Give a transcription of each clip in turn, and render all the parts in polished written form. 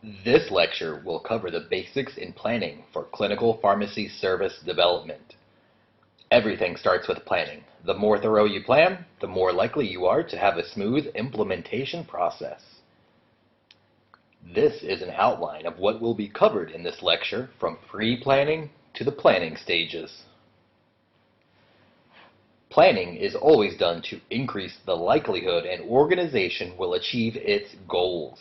This lecture will cover the basics in planning for clinical pharmacy service development. Everything starts with planning. The more thorough you plan, the more likely you are to have a smooth implementation process. This is an outline of what will be covered in this lecture from pre-planning to the planning stages. Planning is always done to increase the likelihood an organization will achieve its goals.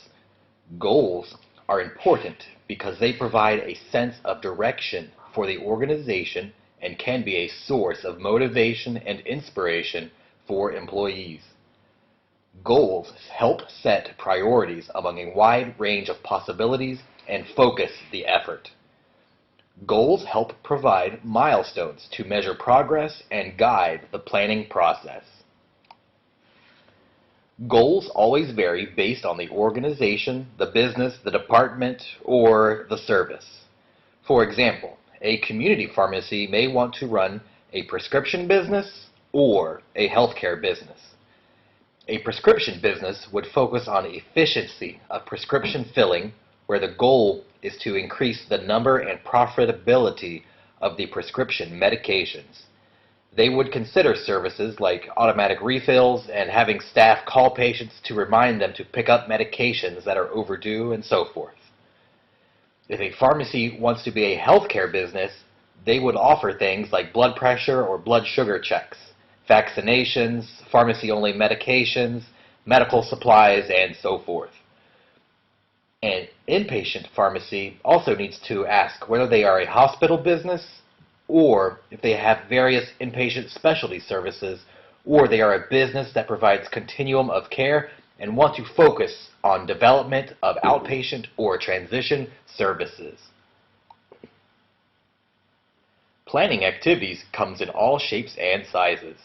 Goals are important because they provide a sense of direction for the organization and can be a source of motivation and inspiration for employees. Goals help set priorities among a wide range of possibilities and focus the effort. Goals help provide milestones to measure progress and guide the planning process. Goals always vary based on the organization, the business, the department, or the service. For example, a community pharmacy may want to run a prescription business or a healthcare business. A prescription business would focus on efficiency of prescription filling, where the goal is to increase the number and profitability of the prescription medications. They would consider services like automatic refills and having staff call patients to remind them to pick up medications that are overdue and so forth. If a pharmacy wants to be a healthcare business, they would offer things like blood pressure or blood sugar checks, vaccinations, pharmacy-only medications, medical supplies, and so forth. An inpatient pharmacy also needs to ask whether they are a hospital business or if they have various inpatient specialty services, or they are a business that provides continuum of care and want to focus on development of outpatient or transition services. Planning activities comes in all shapes and sizes.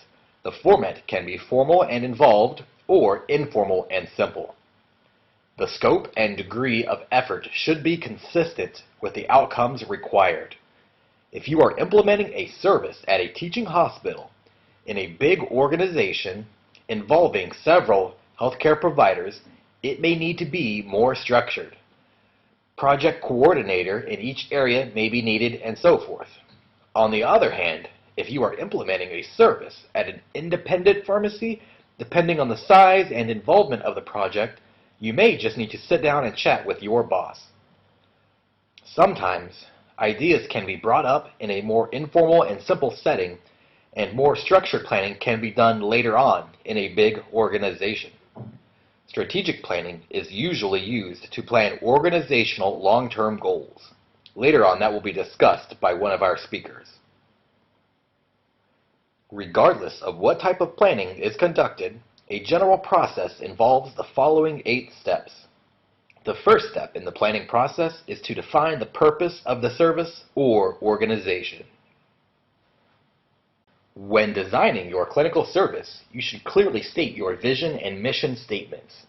The format can be formal and involved, or informal and simple. The scope and degree of effort should be consistent with the outcomes required. If you are implementing a service at a teaching hospital in a big organization involving several healthcare providers, it may need to be more structured. Project coordinator in each area may be needed, and so forth. On the other hand, if you are implementing a service at an independent pharmacy, depending on the size and involvement of the project, you may just need to sit down and chat with your boss. Sometimes, ideas can be brought up in a more informal and simple setting, and more structured planning can be done later on in a big organization. Strategic planning is usually used to plan organizational long-term goals. Later on, that will be discussed by one of our speakers. Regardless of what type of planning is conducted, a general process involves the following 8 steps. The first step in the planning process is to define the purpose of the service or organization. When designing your clinical service, you should clearly state your vision and mission statements.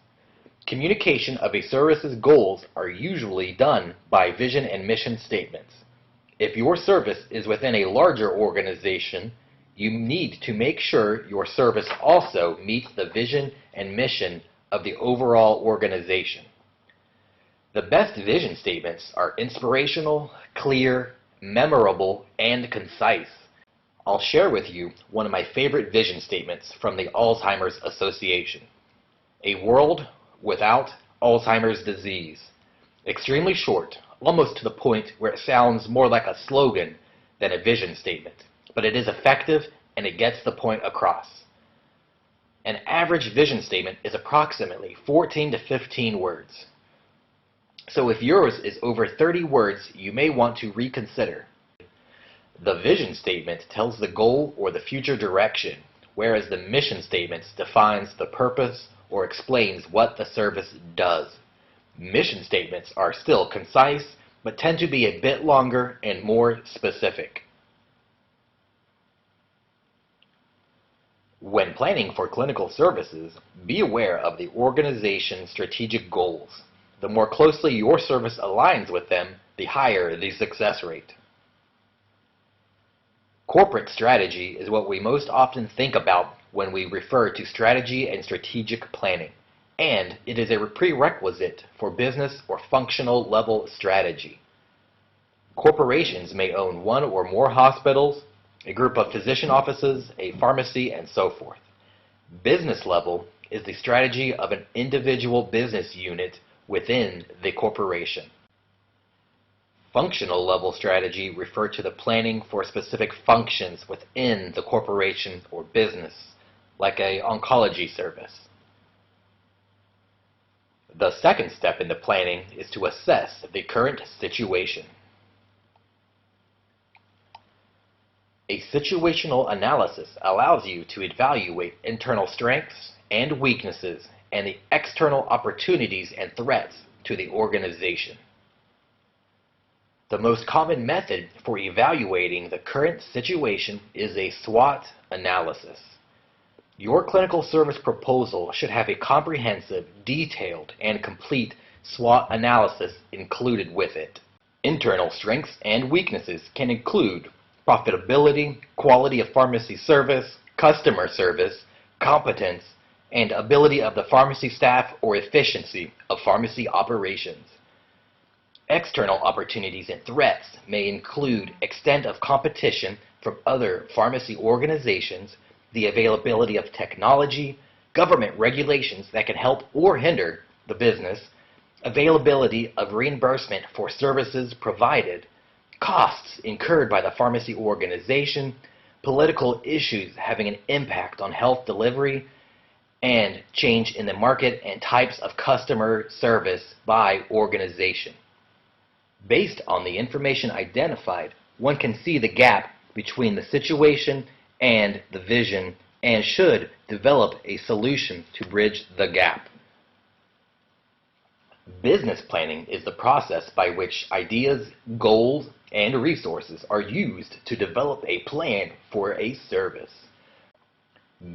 Communication of a service's goals are usually done by vision and mission statements. If your service is within a larger organization, you need to make sure your service also meets the vision and mission of the overall organization. The best vision statements are inspirational, clear, memorable, and concise. I'll share with you one of my favorite vision statements from the Alzheimer's Association. A world without Alzheimer's disease. Extremely short, almost to the point where it sounds more like a slogan than a vision statement, but it is effective and it gets the point across. An average vision statement is approximately 14 to 15 words. So if yours is over 30 words, you may want to reconsider. The vision statement tells the goal or the future direction, whereas the mission statement defines the purpose or explains what the service does. Mission statements are still concise, but tend to be a bit longer and more specific. When planning for clinical services, be aware of the organization's strategic goals. The more closely your service aligns with them, the higher the success rate. Corporate strategy is what we most often think about when we refer to strategy and strategic planning. and it is a prerequisite for business or functional level strategy. Corporations may own one or more hospitals, a group of physician offices, a pharmacy, and so forth. Business level is the strategy of an individual business unit within the corporation. Functional level strategy refer to the planning for specific functions within the corporation or business, like an oncology service. The second step in the planning is to assess the current situation. A situational analysis allows you to evaluate internal strengths and weaknesses and the external opportunities and threats to the organization. The most common method for evaluating the current situation is a SWOT analysis. Your clinical service proposal should have a comprehensive, detailed, and complete SWOT analysis included with it. Internal strengths and weaknesses can include profitability, quality of pharmacy service, customer service, competence, and ability of the pharmacy staff or efficiency of pharmacy operations. External opportunities and threats may include extent of competition from other pharmacy organizations, the availability of technology, government regulations that can help or hinder the business, availability of reimbursement for services provided, costs incurred by the pharmacy organization, political issues having an impact on health delivery, and change in the market and types of customer service by organization. Based on the information identified, one can see the gap between the situation and the vision and should develop a solution to bridge the gap. Business planning is the process by which ideas, goals, and resources are used to develop a plan for a service.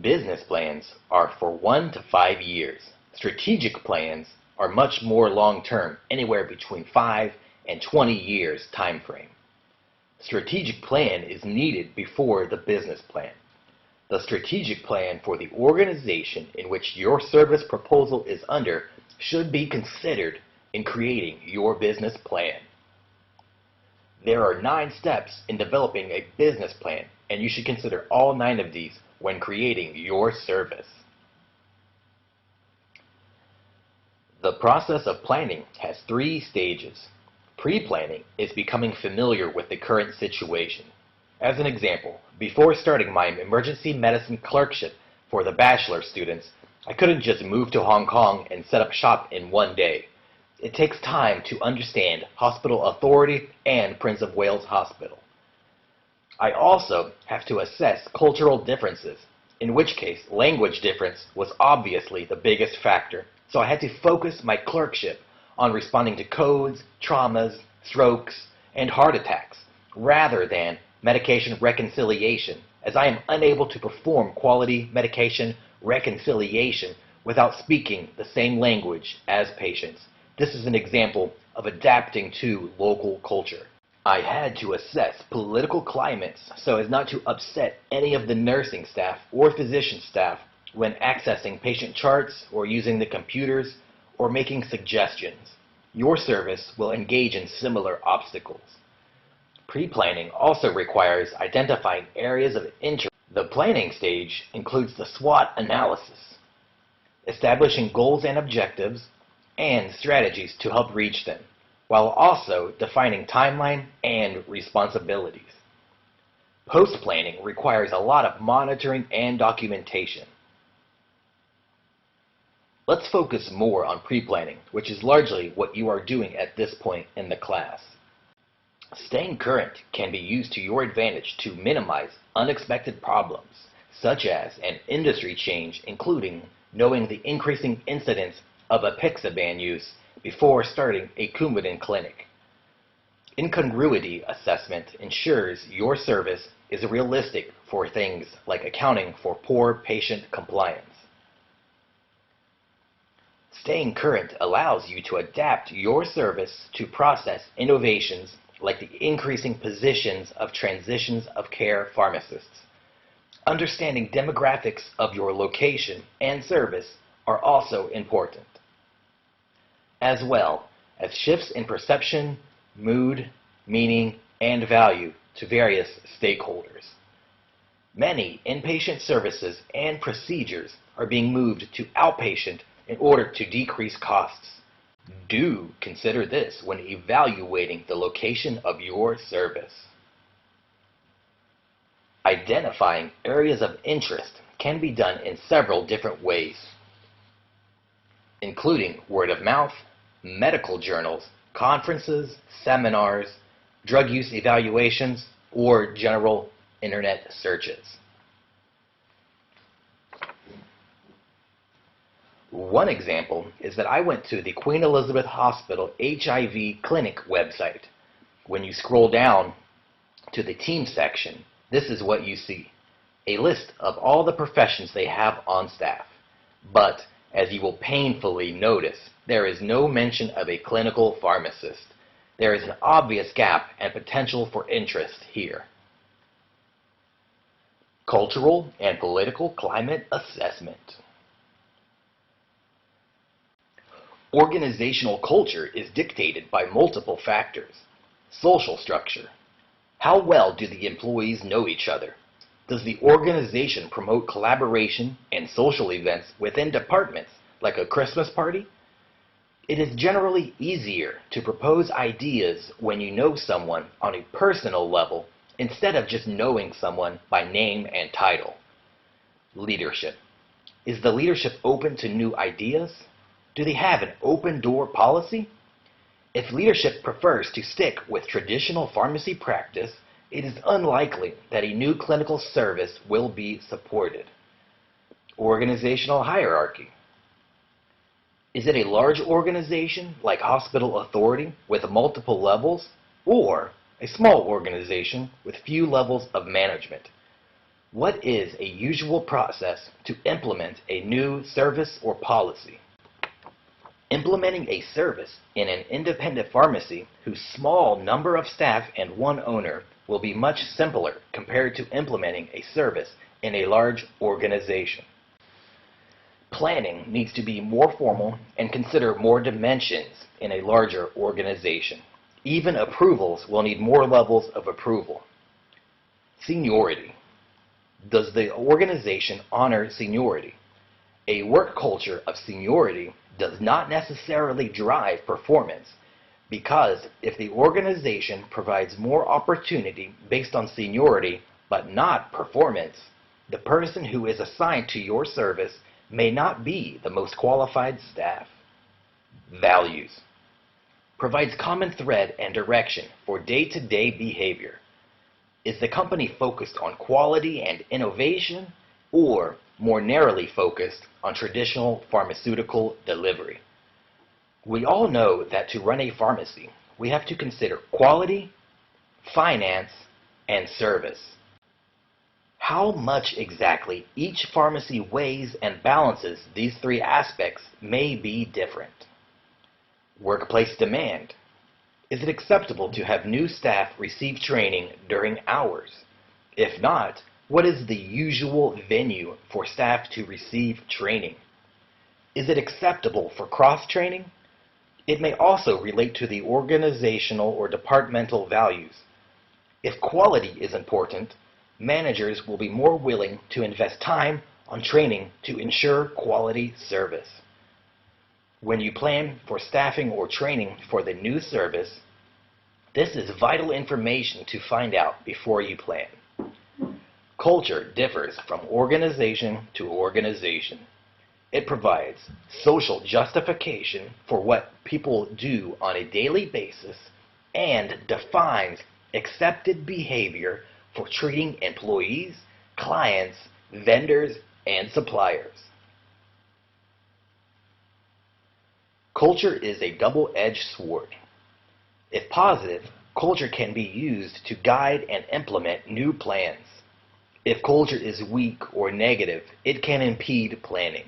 Business plans are for 1 to 5 years. Strategic plans are much more long-term, anywhere between 5 and 20 years time frame. Strategic plan is needed before the business plan. The strategic plan for the organization in which your service proposal is under should be considered in creating your business plan. There are 9 steps in developing a business plan, and you should consider all 9 of these when creating your service. The process of planning has 3 stages. Pre-planning is becoming familiar with the current situation. As an example, before starting my emergency medicine clerkship for the bachelor students, I couldn't just move to Hong Kong and set up shop in one day. It takes time to understand Hospital Authority and Prince of Wales Hospital. I also have to assess cultural differences, in which case language difference was obviously the biggest factor, so I had to focus my clerkship on responding to codes, traumas, strokes, and heart attacks, rather than medication reconciliation, as I am unable to perform quality medication reconciliation without speaking the same language as patients. This is an example of adapting to local culture. I had to assess political climates so as not to upset any of the nursing staff or physician staff when accessing patient charts or using the computers or making suggestions. Your service will engage in similar obstacles. Pre-planning also requires identifying areas of interest. The planning stage includes the SWOT analysis, establishing goals and objectives, and strategies to help reach them, while also defining timeline and responsibilities. Post-planning requires a lot of monitoring and documentation. Let's focus more on pre-planning, which is largely what you are doing at this point in the class. Staying current can be used to your advantage to minimize unexpected problems, such as an industry change, including knowing the increasing incidence of apixaban use before starting a Coumadin clinic. Incongruity assessment ensures your service is realistic for things like accounting for poor patient compliance. Staying current allows you to adapt your service to process innovations like the increasing positions of transitions of care pharmacists. Understanding demographics of your location and service are also important, as well as shifts in perception, mood, meaning, and value to various stakeholders. Many inpatient services and procedures are being moved to outpatient in order to decrease costs. Do consider this when evaluating the location of your service. Identifying areas of interest can be done in several different ways, including word of mouth, medical journals, conferences, seminars, drug use evaluations, or general internet searches. One example is that I went to the Queen Elizabeth Hospital HIV clinic website. When you scroll down to the team section, this is what you see: a list of all the professions they have on staff. But, as you will painfully notice, there is no mention of a clinical pharmacist. There is an obvious gap and potential for interest here. Cultural and political climate assessment. Organizational culture is dictated by multiple factors. Social structure. How well do the employees know each other? Does the organization promote collaboration and social events within departments, like a Christmas party? It is generally easier to propose ideas when you know someone on a personal level instead of just knowing someone by name and title. Leadership. Is the leadership open to new ideas? Do they have an open door policy? If leadership prefers to stick with traditional pharmacy practice, it is unlikely that a new clinical service will be supported. Organizational hierarchy. Is it a large organization like Hospital Authority with multiple levels, or a small organization with few levels of management? What is a usual process to implement a new service or policy? Implementing a service in an independent pharmacy whose small number of staff and one owner will be much simpler compared to implementing a service in a large organization. Planning needs to be more formal and consider more dimensions in a larger organization. Even approvals will need more levels of approval. Seniority. Does the organization honor seniority? A work culture of seniority does not necessarily drive performance, because if the organization provides more opportunity based on seniority but not performance, the person who is assigned to your service may not be the most qualified staff. Values. Provides common thread and direction for day-to-day behavior. Is the company focused on quality and innovation, or more narrowly focused on traditional pharmaceutical delivery? We all know that to run a pharmacy, we have to consider quality, finance, and service. How much exactly each pharmacy weighs and balances these three aspects may be different. Workplace demand. Is it acceptable to have new staff receive training during hours? If not, what is the usual venue for staff to receive training? Is it acceptable for cross-training? It may also relate to the organizational or departmental values. If quality is important, managers will be more willing to invest time on training to ensure quality service. When you plan for staffing or training for the new service, this is vital information to find out before you plan. Culture differs from organization to organization. It provides social justification for what people do on a daily basis and defines accepted behavior for treating employees, clients, vendors, and suppliers. Culture is a double-edged sword. If positive, culture can be used to guide and implement new plans. If culture is weak or negative, it can impede planning.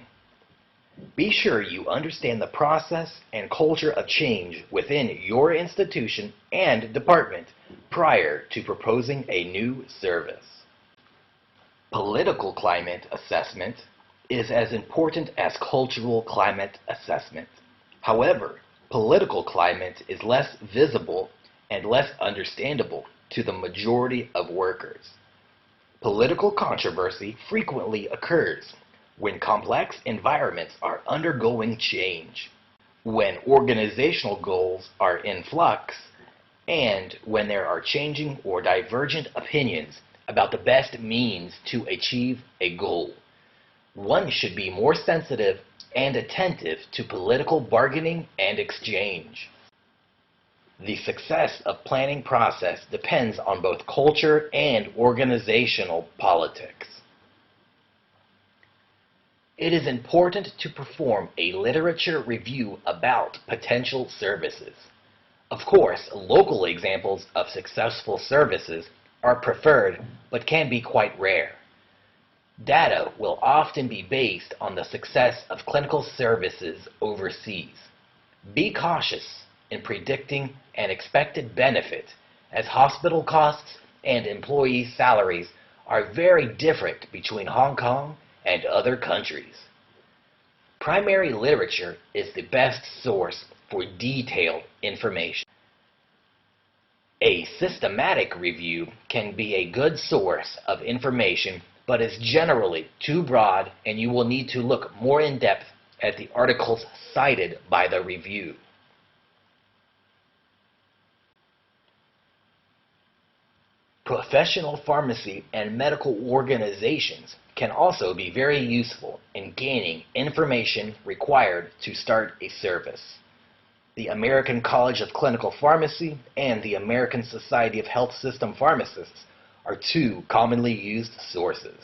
Be sure you understand the process and culture of change within your institution and department prior to proposing a new service. Political climate assessment is as important as cultural climate assessment. However, political climate is less visible and less understandable to the majority of workers. Political controversy frequently occurs when complex environments are undergoing change, when organizational goals are in flux, and when there are changing or divergent opinions about the best means to achieve a goal. One should be more sensitive and attentive to political bargaining and exchange. The success of planning process depends on both culture and organizational politics. It is important to perform a literature review about potential services. Of course, local examples of successful services are preferred but can be quite rare. Data will often be based on the success of clinical services overseas. Be cautious in predicting an expected benefit, as hospital costs and employee salaries are very different between Hong Kong and other countries. Primary literature is the best source for detailed information. A systematic review can be a good source of information, but is generally too broad, and you will need to look more in depth at the articles cited by the review. Professional pharmacy and medical organizations can also be very useful in gaining information required to start a service. The American College of Clinical Pharmacy and the American Society of Health System Pharmacists are two commonly used sources.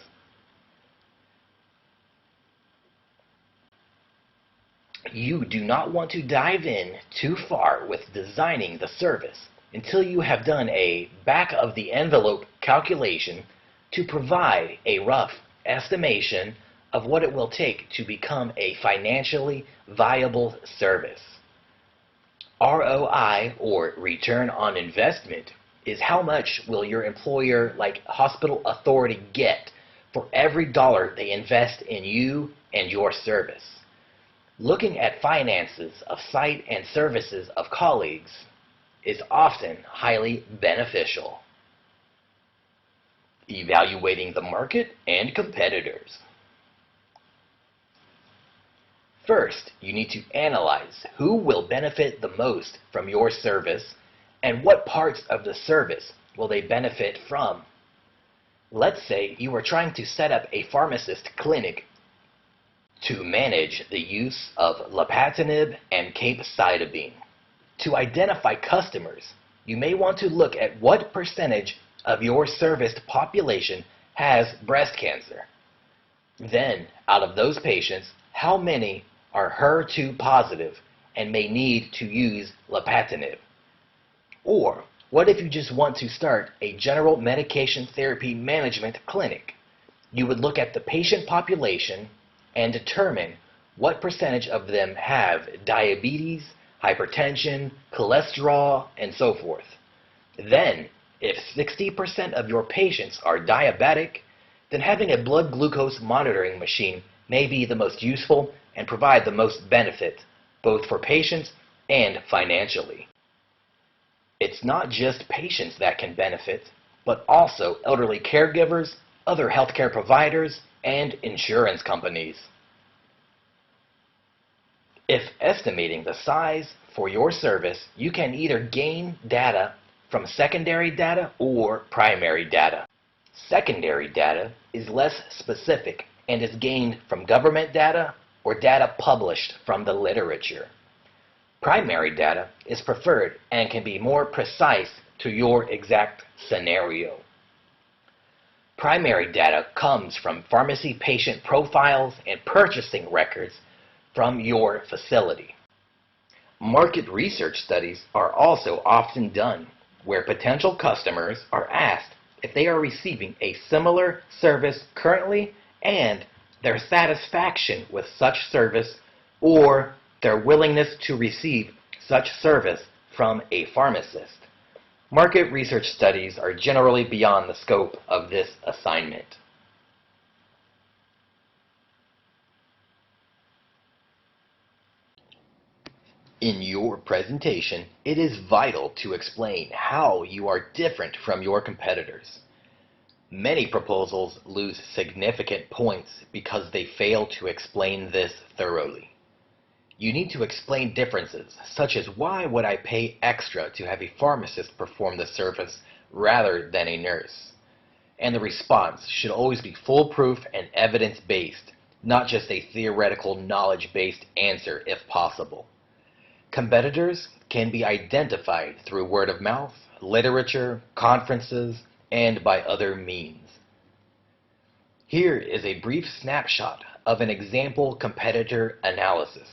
You do not want to dive in too far with designing the service until you have done a back-of-the-envelope calculation to provide a rough estimation of what it will take to become a financially viable service. ROI, or return on investment, is how much will your employer, like Hospital Authority, get for every dollar they invest in you and your service. Looking at finances of site and services of colleagues is often highly beneficial. Evaluating the market and competitors. First, you need to analyze who will benefit the most from your service and what parts of the service will they benefit from. Let's say you are trying to set up a pharmacist clinic to manage the use of lapatinib and capecitabine. To identify customers, you may want to look at what percentage of your serviced population has breast cancer. Then, out of those patients, how many are HER2 positive and may need to use lapatinib? Or, what if you just want to start a general medication therapy management clinic? You would look at the patient population and determine what percentage of them have diabetes, hypertension, cholesterol, and so forth. Then, if 60% of your patients are diabetic, then having a blood glucose monitoring machine may be the most useful and provide the most benefit, both for patients and financially. It's not just patients that can benefit, but also elderly caregivers, other healthcare providers, and insurance companies. If estimating the size for your service, you can either gain data from secondary data or primary data. Secondary data is less specific and is gained from government data or data published from the literature. Primary data is preferred and can be more precise to your exact scenario. Primary data comes from pharmacy patient profiles and purchasing records from your facility. Market research studies are also often done, where potential customers are asked if they are receiving a similar service currently and their satisfaction with such service or their willingness to receive such service from a pharmacist. Market research studies are generally beyond the scope of this assignment. In your presentation, it is vital to explain how you are different from your competitors. Many proposals lose significant points because they fail to explain this thoroughly. You need to explain differences, such as why would I pay extra to have a pharmacist perform the service rather than a nurse? And the response should always be foolproof and evidence-based, not just a theoretical knowledge-based answer if possible. Competitors can be identified through word of mouth, literature, conferences, and by other means. Here is a brief snapshot of an example competitor analysis.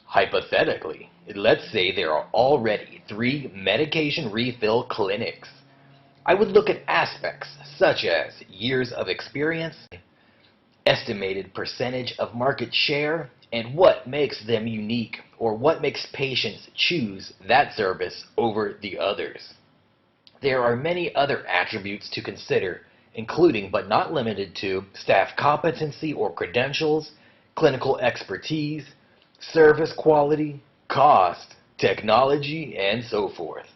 Hypothetically, let's say there are already 3 medication refill clinics. I would look at aspects such as years of experience, estimated percentage of market share, and what makes them unique or what makes patients choose that service over the others. There are many other attributes to consider, including but not limited to staff competency or credentials, clinical expertise, service quality, cost, technology, and so forth.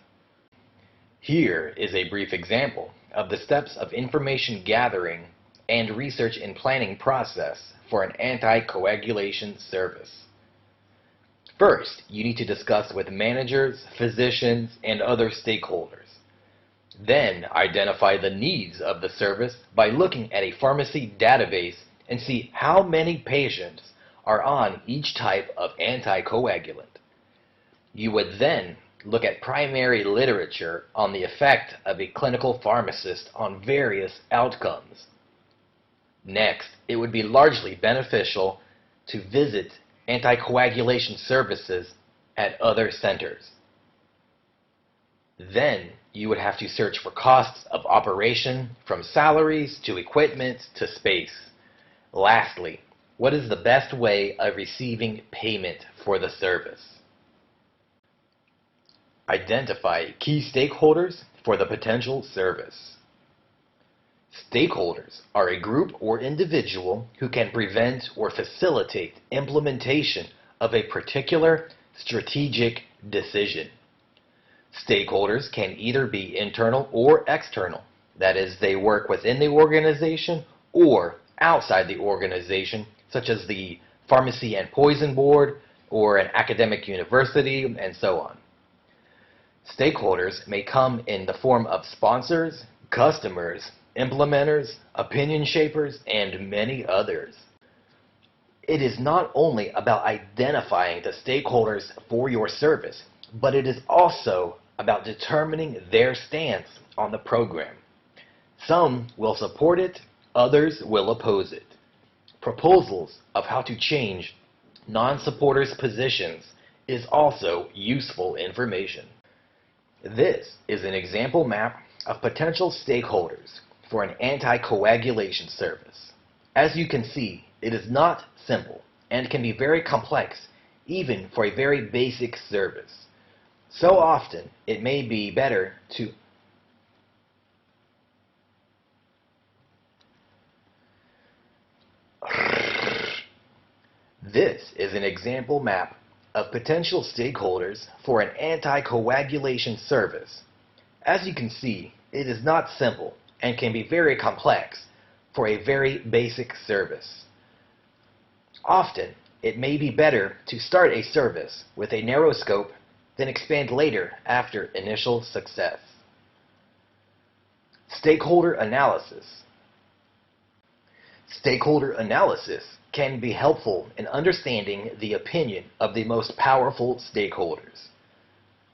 Here is a brief example of the steps of information gathering and research and planning process for an anticoagulation service. First, you need to discuss with managers, physicians, and other stakeholders. Then, identify the needs of the service by looking at a pharmacy database and see how many patients are on each type of anticoagulant. You would then look at primary literature on the effect of a clinical pharmacist on various outcomes. Next, it would be largely beneficial to visit anticoagulation services at other centers. Then, you would have to search for costs of operation, from salaries to equipment to space. Lastly, what is the best way of receiving payment for the service? Identify key stakeholders for the potential service. Stakeholders are a group or individual who can prevent or facilitate implementation of a particular strategic decision. Stakeholders can either be internal or external, that is, they work within the organization or outside the organization, such as the Pharmacy and Poison Board or an academic university, and so on. Stakeholders may come in the form of sponsors, customers, implementers, opinion shapers, and many others. It is not only about identifying the stakeholders for your service, but it is also about determining their stance on the program. Some will support it, others will oppose it. Proposals of how to change non-supporters' positions is also useful information. This is an example map of potential stakeholders for an anticoagulation service. As you can see, it is not simple and can be very complex even for a very basic service. So often, it may be better to This is an example map of potential stakeholders for an anticoagulation service. As you can see, it is not simple and can be very complex for a very basic service. Often, it may be better to start a service with a narrow scope, then expand later after initial success. Stakeholder analysis. Stakeholder analysis can be helpful in understanding the opinion of the most powerful stakeholders.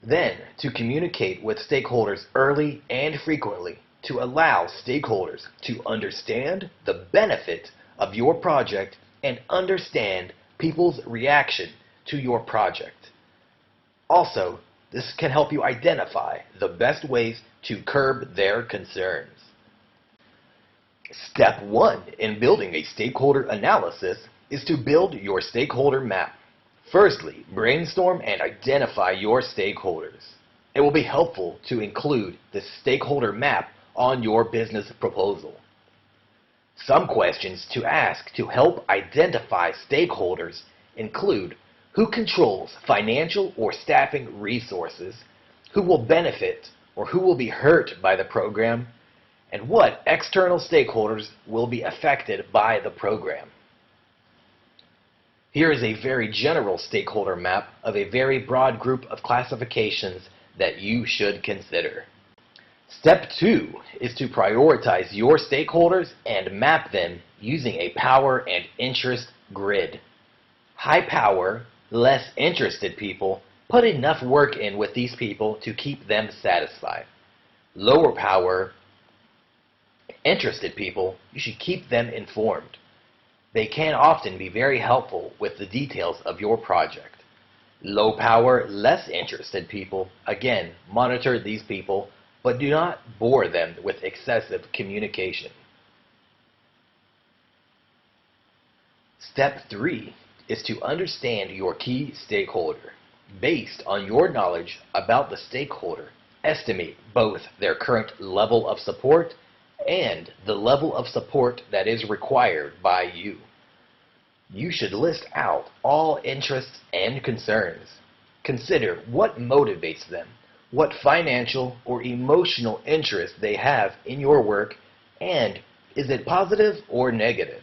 Then, to communicate with stakeholders early and frequently to allow stakeholders to understand the benefit of your project and understand people's reaction to your project. Also, this can help you identify the best ways to curb their concerns. Step 1 in building a stakeholder analysis is to build your stakeholder map. Firstly, brainstorm and identify your stakeholders. It will be helpful to include the stakeholder map on your business proposal. Some questions to ask to help identify stakeholders include, Who controls financial or staffing resources? Who will benefit or who will be hurt by the program? And what external stakeholders will be affected by the program? Here is a very general stakeholder map of a very broad group of classifications that you should consider. Step 2 is to prioritize your stakeholders and map them using a power and interest grid. High power, less interested people, put enough work in with these people to keep them satisfied. Lower power, interested people, you should keep them informed. They can often be very helpful with the details of your project. Low power, less interested people, again, monitor these people, but do not bore them with excessive communication. Step 3 is to understand your key stakeholder. Based on your knowledge about the stakeholder, estimate both their current level of support and the level of support that is required by you. You should list out all interests and concerns. Consider what motivates them, what financial or emotional interest they have in your work, and is it positive or negative?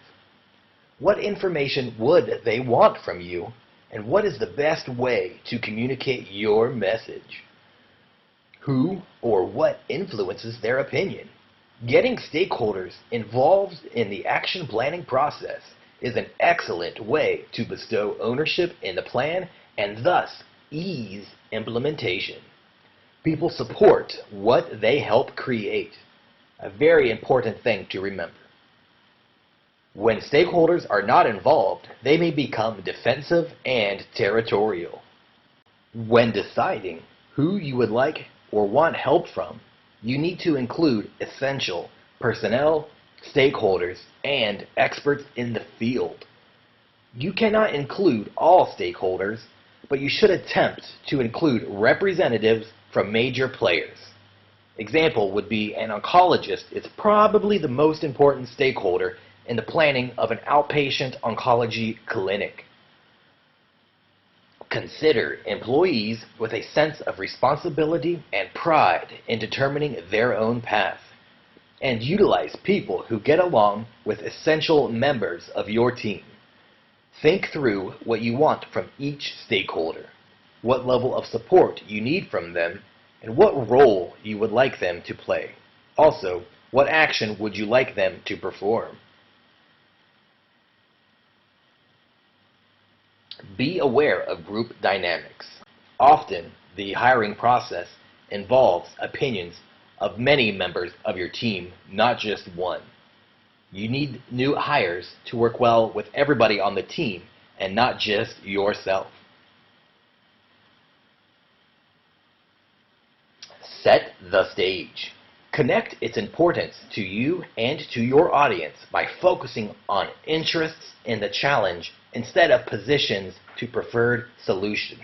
What information would they want from you, and what is the best way to communicate your message? Who or what influences their opinion? Getting stakeholders involved in the action planning process is an excellent way to bestow ownership in the plan and thus ease implementation. People support what they help create. A very important thing to remember. When stakeholders are not involved, they may become defensive and territorial. When deciding who you would like or want help from, you need to include essential personnel, stakeholders, and experts in the field. You cannot include all stakeholders, but you should attempt to include representatives from major players. Example would be an oncologist is probably the most important stakeholder in the planning of an outpatient oncology clinic. Consider employees with a sense of responsibility and pride in determining their own path, and utilize people who get along with essential members of your team. Think through what you want from each stakeholder, what level of support you need from them, and what role you would like them to play. Also, what action would you like them to perform? Be aware of group dynamics. Often, the hiring process involves opinions of many members of your team, not just one. You need new hires to work well with everybody on the team and not just yourself. Set the stage. Connect its importance to you and to your audience by focusing on interests in the challenge instead of positions to preferred solutions.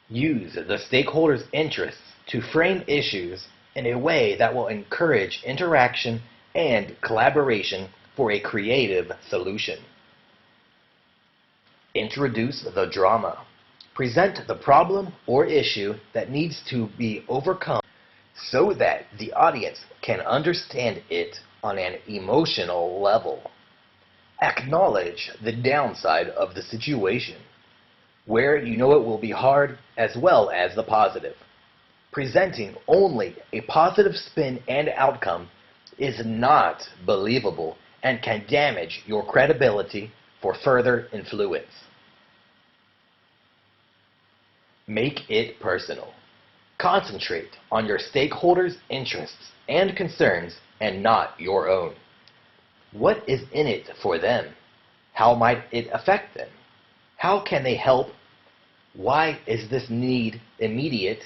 Use the stakeholders' interests to frame issues in a way that will encourage interaction and collaboration for a creative solution. Introduce the drama. Present the problem or issue that needs to be overcome so that the audience can understand it on an emotional level. Acknowledge the downside of the situation, where you know it will be hard as well as the positive. Presenting only a positive spin and outcome is not believable and can damage your credibility for further influence. Make it personal. Concentrate on your stakeholders' interests and concerns and not your own. What is in it for them? How might it affect them? How can they help? Why is this need immediate?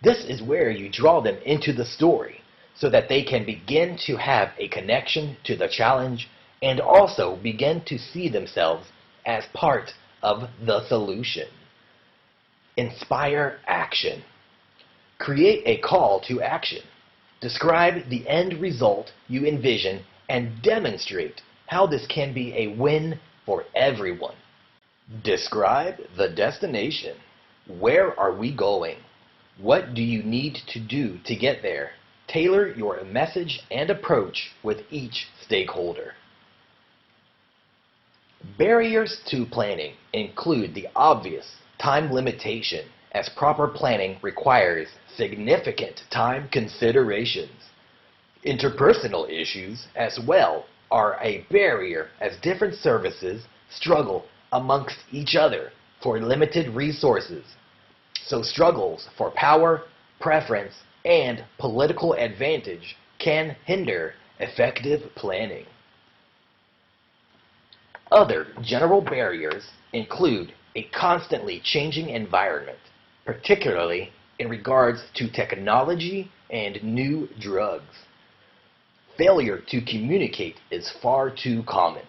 This is where you draw them into the story so that they can begin to have a connection to the challenge and also begin to see themselves as part of the solution. Inspire action. Create a call to action. Describe the end result you envision and demonstrate how this can be a win for everyone. Describe the destination. Where are we going? What do you need to do to get there? Tailor your message and approach with each stakeholder. Barriers to planning include the obvious time limitation, as proper planning requires significant time considerations. Interpersonal issues as well are a barrier, as different services struggle amongst each other for limited resources. So struggles for power, preference, and political advantage can hinder effective planning. Other general barriers include a constantly changing environment, particularly in regards to technology and new drugs. Failure to communicate is far too common.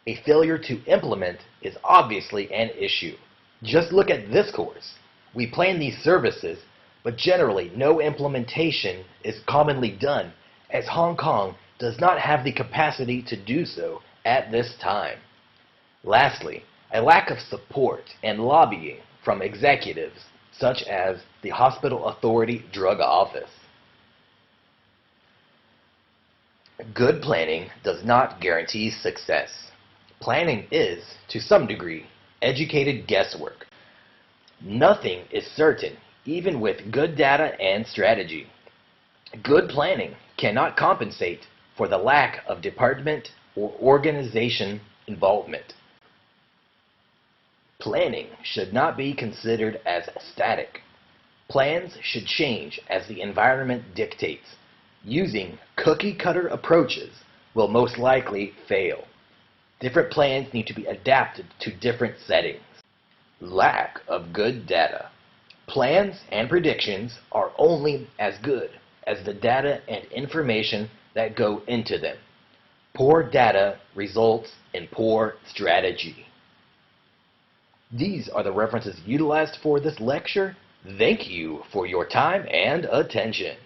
A failure to implement is obviously an issue. Just look at this course. We plan these services, but generally no implementation is commonly done, as Hong Kong does not have the capacity to do so at this time. Lastly, a lack of support and lobbying from executives such as the Hospital Authority Drug Office. Good planning does not guarantee success. Planning is, to some degree, educated guesswork. Nothing is certain, even with good data and strategy. Good planning cannot compensate for the lack of department or organization involvement. Planning should not be considered as static. Plans should change as the environment dictates. Using cookie-cutter approaches will most likely fail. Different plans need to be adapted to different settings. Lack of good data. Plans and predictions are only as good as the data and information that go into them. Poor data results in poor strategy. These are the references utilized for this lecture. Thank you for your time and attention.